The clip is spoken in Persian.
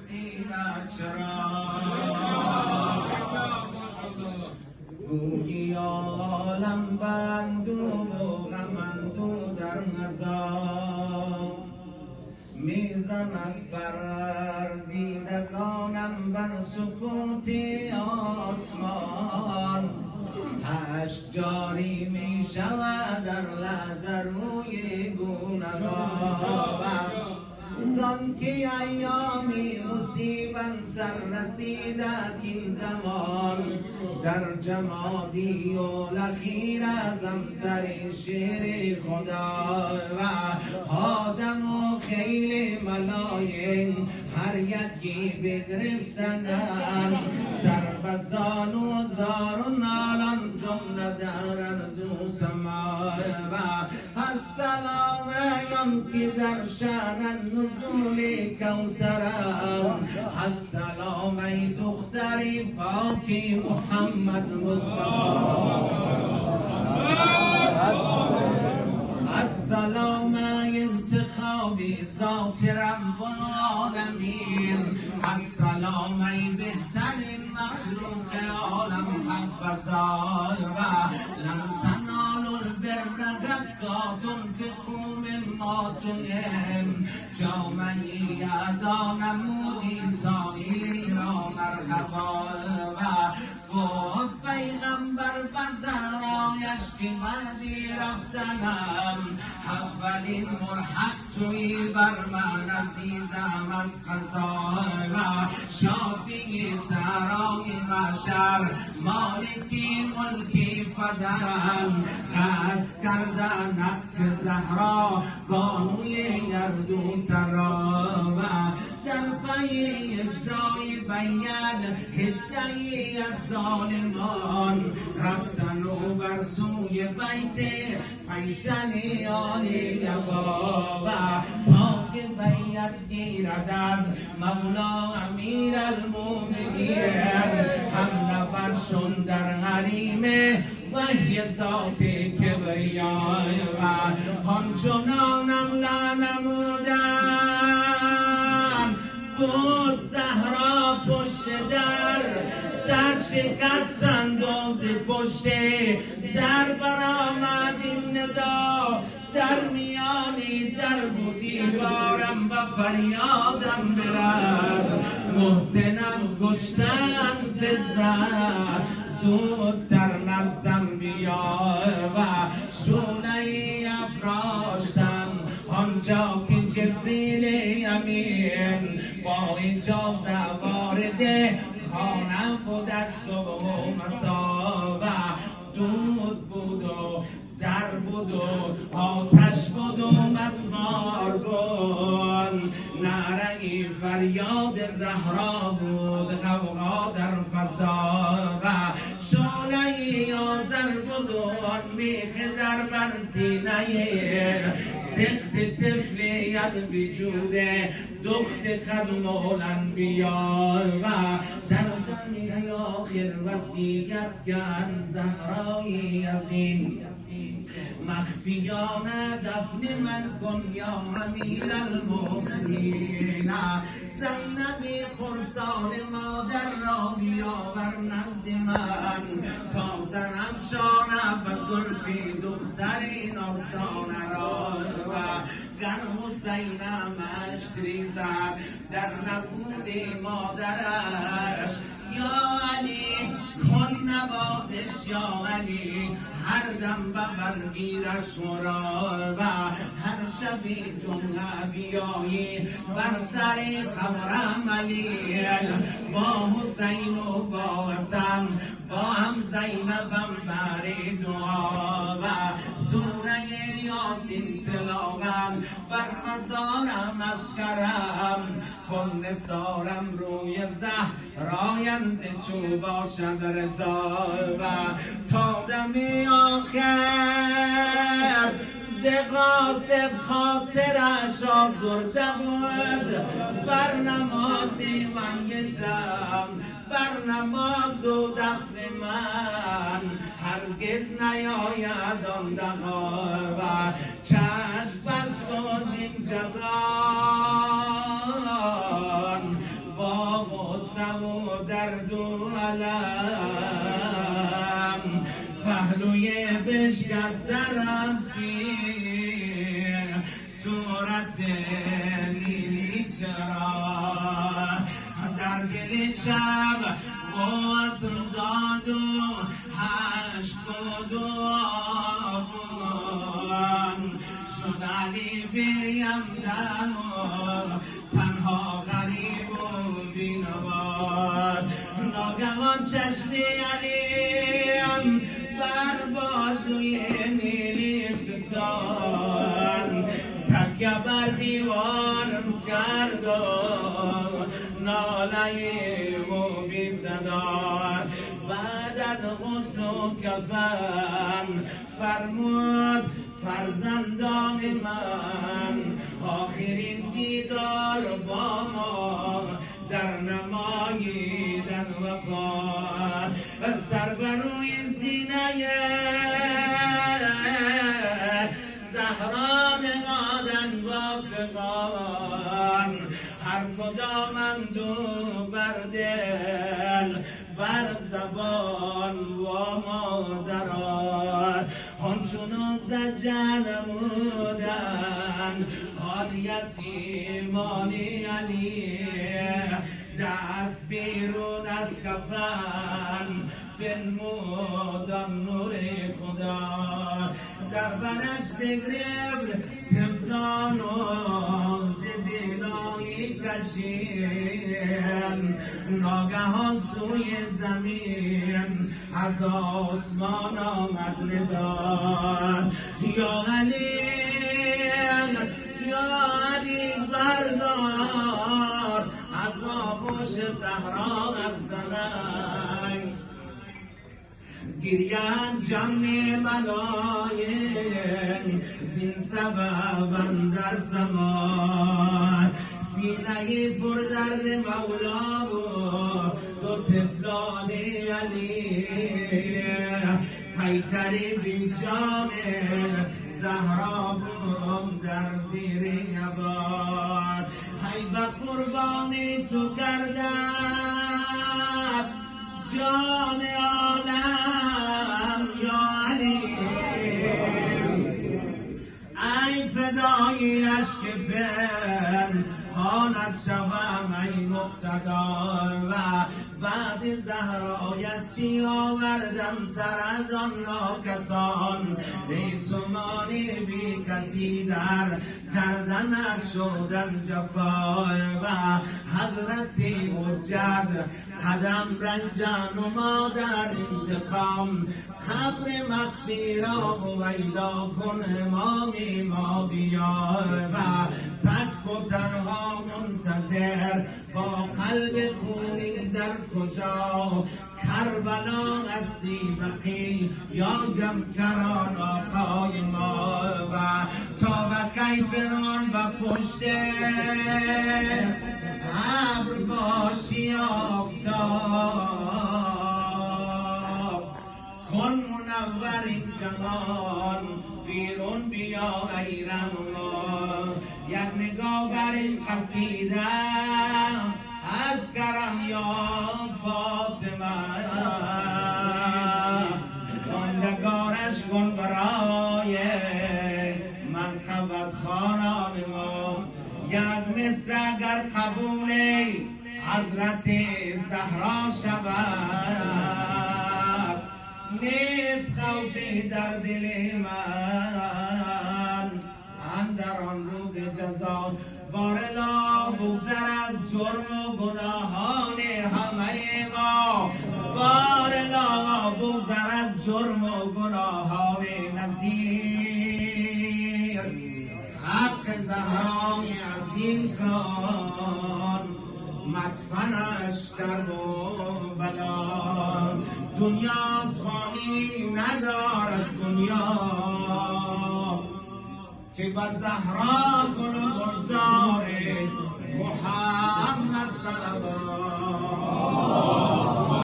رسیدد چرا گویی عالم بندو و غمندو در نظام میزند بر دیدگانم بر سکوت آسمان اشک جاری می شود در لحظه روی گونه‌گاهم زان که ایامی مصیبت سر رسیدد این زمان در جمادی و لخیر ازم سر شیر خدا و آدم و خیل ملائک هر یکی بدرفتند سر بزان و زار و نالان جمله در ارزو سما و السلام که در شأن نزول کوثرم السلام ای دختر پاکی محمد مصطفی السلام ای انتخابی ذات رب العالمین السلام ای بهترین مخلوق عالم حبذا و لن تنالوا البر حتی تنفقوا مما تحبون جامعی ادا نمودی سائلی را مرحبا و پیغمبر بزرایش که مهدی رفتنم اولین مرحق توی بر من عزیزم از قضا و شافی سرای محشر مالکی ملکی فدرم قصد کردن حق زهرا بانوی گردو سرا و در پی اجرای بیان هدیه از ظالمان رفتن و بر سوی بیت پیشتن آلی یبا و تا که بیعت گیرد از مولا امیر المومنین هم نفرشون در حریم وحی ذاتی کبریای و همچنانم لنمودن بود زهرا پشت در شکستند و ز پشت در برآمد این ندا در میانی در بودی بارم و فریادم برد محسنم کشتن بزد زودتر نزدم بیا و شونه افراشتم آنجا که جبریل امین با اجازه وارد خانه بود از صبح و مسا و دود بود و در بود و آتش بود و مسمار بود نعره فریاد زهرا بود غوغا در فضا و شعله آذر بود و آن میخ در بر سینه سقط طفلیت وجود دخت ختم الانبیا و در دمی آخر وصیت کرد زهرایی از این مخفیانه دفن من کن یا امیر المؤمنین زینبی خرسان مادر را بیاور نزد من تا زنم شانه و زلفی دختری نازدانه را و گر حسینم اشک ریزد در نبود مادرش یا علی کن نوازش یا علی هر دم برگیرش مرا و هر شبی جمعه بیایی بر سر قبرم علی با حسین و با حسن با هم زینبم بر دعا و سوره یاسین تلاوت بر مزارم اسکرم کن نثارم روی زهرایم ز تو باشد رضا و تا دم آخر ز غاصب خاطرش آزرده بود بر نمازی من یتم بر نماز و دفن من هرگز نیاید آن دغا و چشم بست و زین جبران درد و علم پهلوی بشکسته رفتی صورت لیلی چرا در دل شب غسل داد و عشق و دعا شد علی بیم دمار تنها غریب و بینوار ناگهان چشم علیم بر بازوی نیلی فتان تکیه بر دیوار کرد و ناله و بی صدا بعد از غسل و کفن فرمود فرزندان من آخرین دیدار با ما در نماییدن وفا سر بر روی سینه زهرا نهادن با فغان هر کدام اندو بر دل بر زبان و مادران همچنان زجر نمودن آن یتیمانی علی دست بیرون از کفن بنمودن نور خدا در برش بگرفت طفلان و زدلایی کشید ناگهان سوی زمین از آسمان آمد ندا یا علی بردار از آغوش زهرا از سنگ گریان جمع ملایم زین سبب در زمان سینه پر درد مولا و دو طفلان علی پیکری بی جان زهرا بوم در زیر یبان ای به قربانی تو گردم جان عالم یا علی ای فدای عشق بن حالت شوم ای مقتدا و بعد زهرایت چی آوردم سردان ناکسان ریسمانی بی کسی در گردنت شدن جفا و حضرتی حجت قدم رنجان و ما در انتقام قبر مخفی را ویدا کن امامی ما بیا و تک و تنها منتظر با قلب خونی در کجا کربلا هستی بقی یا جمکران آقای ما و تا و کیفران و پشت ابر باشی آفتاب کن منور این جهان بیرون بیا ای رحمان یک نگاه بر این قصیده از کرم یا فاطمه ماندگارش کن برای منقبت خانان ما یک مصر اگر قبول حضرت زهرا شود نیست خوفی در دل من اندر آن روز جزا بارلا بگذر از جرم و گناهان همه ما بارلا بگذر از جرم و گناهان نظیر حق زهرای عظیم کن مدفنش در بلا دنیا فانی ندارد دنیا که با زهرا کن گلزار محمد صلوات